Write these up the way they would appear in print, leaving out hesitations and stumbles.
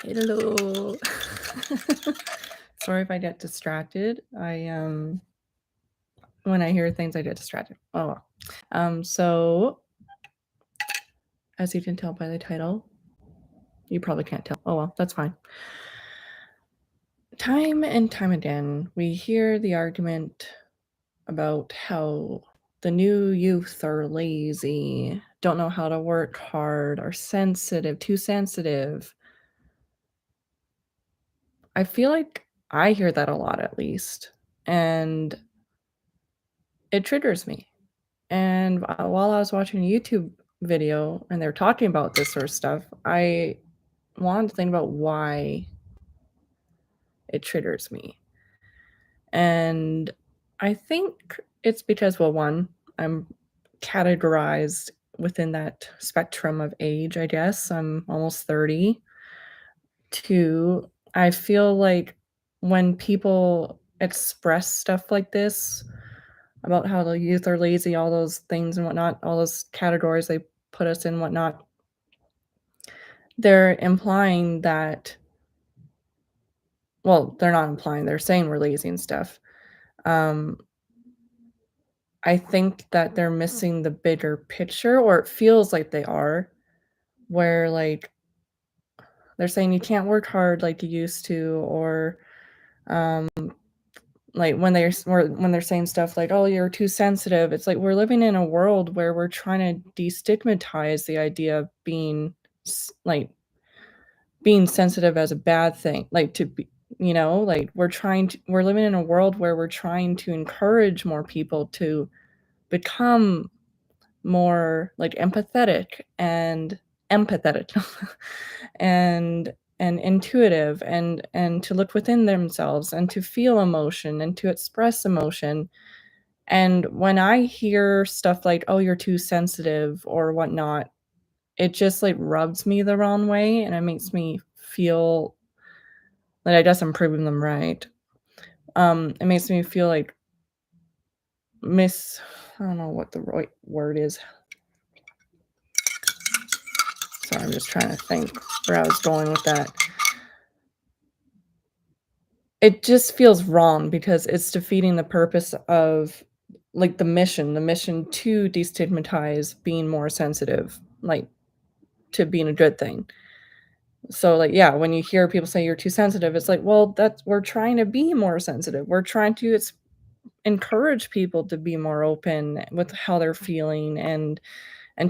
Hello. Sorry if I get distracted. When I hear things I get distracted. Oh well. So as you can tell by the title, you probably can't tell. Oh well, that's fine. Time and time again, we hear the argument about how the new youth are lazy, don't know how to work hard, are sensitive, too sensitive. I feel like I hear that a lot at least, and it triggers me. And while I was watching a YouTube video and they're talking about this sort of stuff, I wanted to think about why it triggers me. And I think it's because, well, one, I'm categorized within that spectrum of age, I guess. I'm almost 30. Two, I feel like when people express stuff like this about how the youth are lazy, all those things and whatnot, all those categories they put us in, whatnot, they're implying that, well, they're not implying, they're saying we're lazy and stuff. Um, I think that they're missing the bigger picture, or it feels like they are, where like they're saying you can't work hard like you used to, or um, like when they're saying stuff like, "Oh, you're too sensitive." It's like we're living in a world where we're trying to destigmatize the idea of like being sensitive as a bad thing, like to be, like we're living in a world where we're trying to encourage more people to become more like empathetic and intuitive and to look within themselves and to feel emotion and to express emotion. And when I hear stuff like, "Oh, you're too sensitive," or whatnot, it just like rubs me the wrong way and it makes me feel like I guess I'm proving them right. It makes me feel like miss I don't know what the right word is. Sorry, I'm just trying to think where I was going with that. It just feels wrong because it's defeating the purpose of like the mission to destigmatize being more sensitive, like to being a good thing. So like yeah, when you hear people say you're too sensitive, it's like, well, that's we're trying to be more sensitive. We're trying to encourage people to be more open with how they're feeling and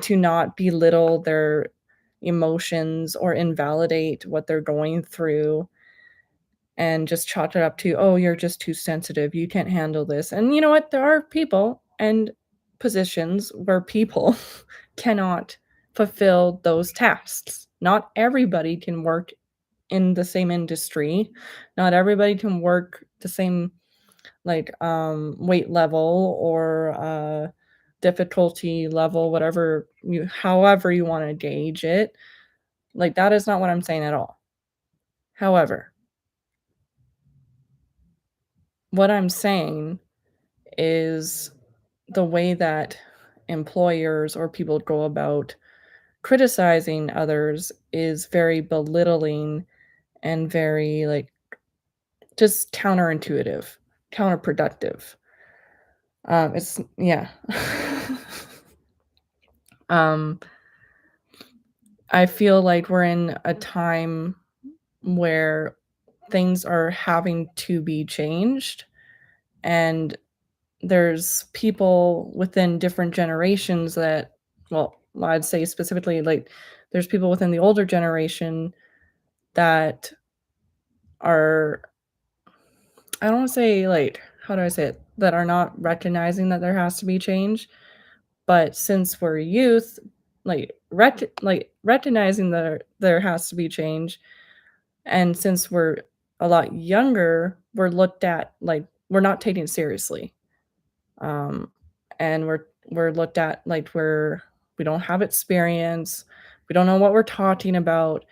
to not belittle their emotions or invalidate what they're going through and just chalk it up to, "Oh, you're just too sensitive. You can't handle this." And you know what? There are people and positions where people cannot fulfill those tasks. Not everybody can work in the same industry. Not everybody can work the same like weight level or difficulty level, whatever you however you want to gauge it. Like that is not what I'm saying at all. However, what I'm saying is the way that employers or people go about criticizing others is very belittling and very like just counterintuitive, counterproductive. It's yeah. um, I feel like we're in a time where things are having to be changed and there's people within different generations that well, I'd say specifically, like, there's people within the older generation that are I don't wanna say, like how do I say it? That are not recognizing that there has to be change, but since we're youth, recognizing that there has to be change, and since we're a lot younger, we're looked at like we're not taken seriously. Um, and we're looked at like we don't have experience, we don't know what we're talking about,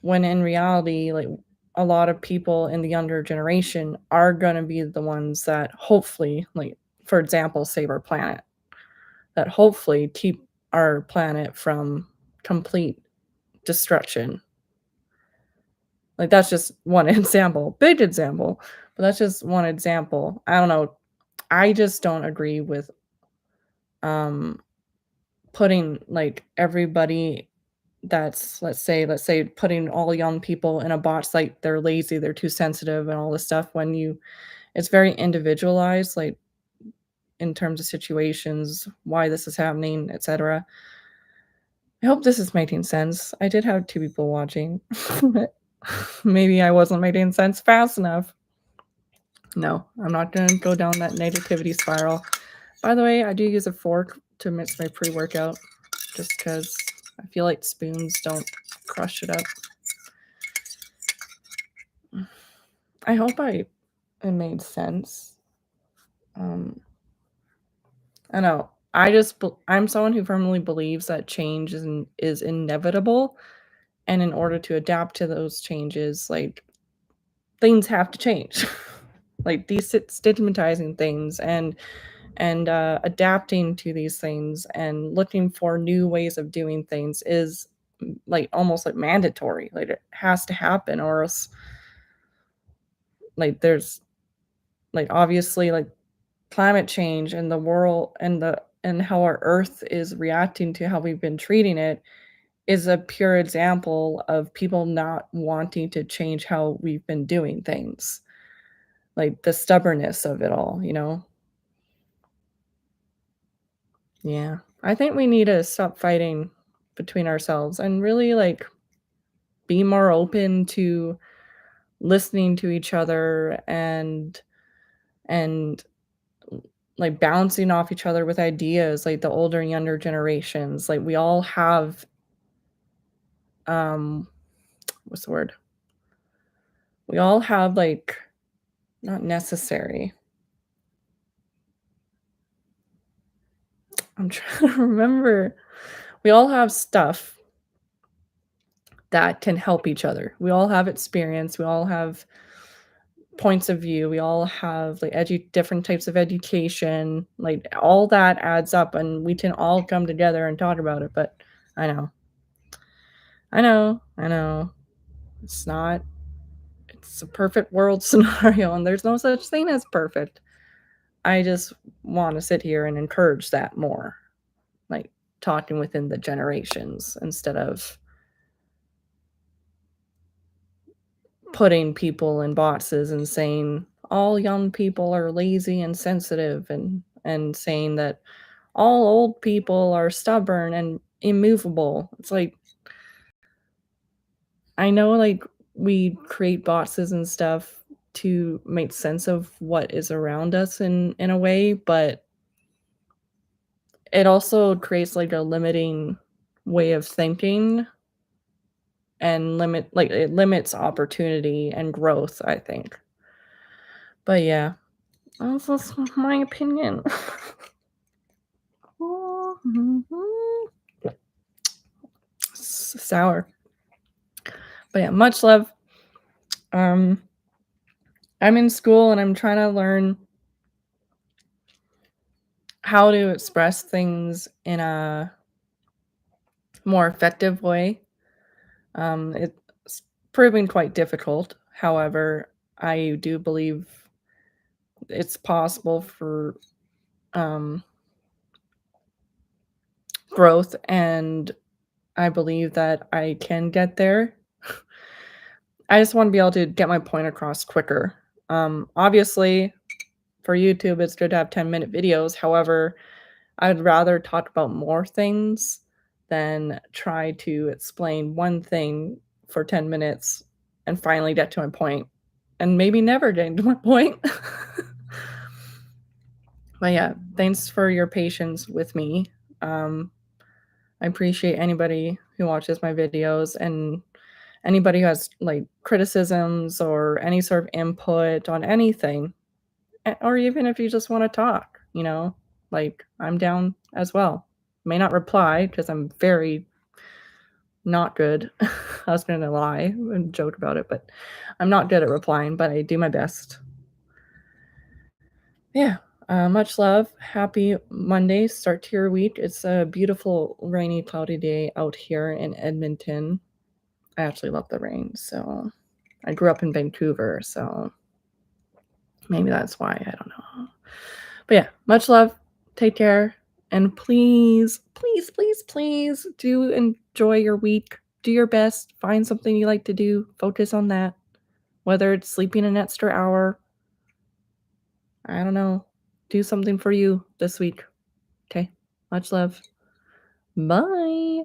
when in reality, like a lot of people in the younger generation are gonna be the ones that hopefully, like, for example, save our planet, that hopefully keep our planet from complete destruction. Like, that's just one example, big example, but that's just one example. I don't know. I just don't agree with, um, putting, like, everybody that's let's say putting all young people in a box, like, they're lazy, they're too sensitive and all this stuff when you it's very individualized, like, in terms of situations, why this is happening, etcetera. I hope this is making sense. I did have 2 people watching. Maybe I wasn't making sense fast enough. No, I'm not gonna go down that negativity spiral. By the way, I do use a fork to mix my pre-workout just because I feel like spoons don't crush it up. I hope it made sense. Um, I know. I'm someone who firmly believes that change is inevitable, and in order to adapt to those changes, like, things have to change. Like, destigmatizing things and adapting to these things and looking for new ways of doing things is, like, almost, like, mandatory. Like, it has to happen or else, like, there's like, obviously, like, climate change and the world and how our earth is reacting to how we've been treating it is a pure example of people not wanting to change how we've been doing things, like, the stubbornness of it all, you know? Yeah. I think we need to stop fighting between ourselves and really, like, be more open to listening to each other and, like, bouncing off each other with ideas, like, the older and younger generations. Like, we all have, um, what's the word? We all have, like, not necessary. I'm trying to remember. We all have stuff that can help each other. We all have experience, we all have points of view, we all have, like, different types of education, like, all that adds up, and we can all come together and talk about it, but I know. I know. It's not it's a perfect world scenario, and there's no such thing as perfect. I just wanna sit here and encourage that more, like, talking within the generations instead of putting people in boxes and saying all young people are lazy and sensitive and saying that all old people are stubborn and immovable. It's like I know like we create boxes and stuff to make sense of what is around us in a way, but it also creates like a limiting way of thinking and it limits opportunity and growth, I think. But yeah, that's just my opinion. Sour. But yeah, much love. Um, I'm in school and I'm trying to learn how to express things in a more effective way. It's proving quite difficult. However, I do believe it's possible for um, growth, and I believe that I can get there. I just want to be able to get my point across quicker. Obviously, for YouTube, it's good to have 10-minute videos. However, I'd rather talk about more things than try to explain one thing for 10 minutes and finally get to my point and maybe never get to my point. But yeah, thanks for your patience with me. Um, I appreciate anybody who watches my videos and anybody who has like criticisms or any sort of input on anything, or even if you just want to talk, like I'm down as well. May not reply because I'm very not good. I was going to lie and joke about it, but I'm not good at replying, but I do my best. Yeah. Much love. Happy Monday. Start to your week. It's a beautiful, rainy, cloudy day out here in Edmonton. I actually love the rain. So I grew up in Vancouver, so maybe that's why, I don't know. But yeah, much love, take care, and please, please, please, please do enjoy your week. Do your best, find something you like to do, focus on that, whether it's sleeping an extra hour, I don't know, do something for you this week, okay? Much love. Bye.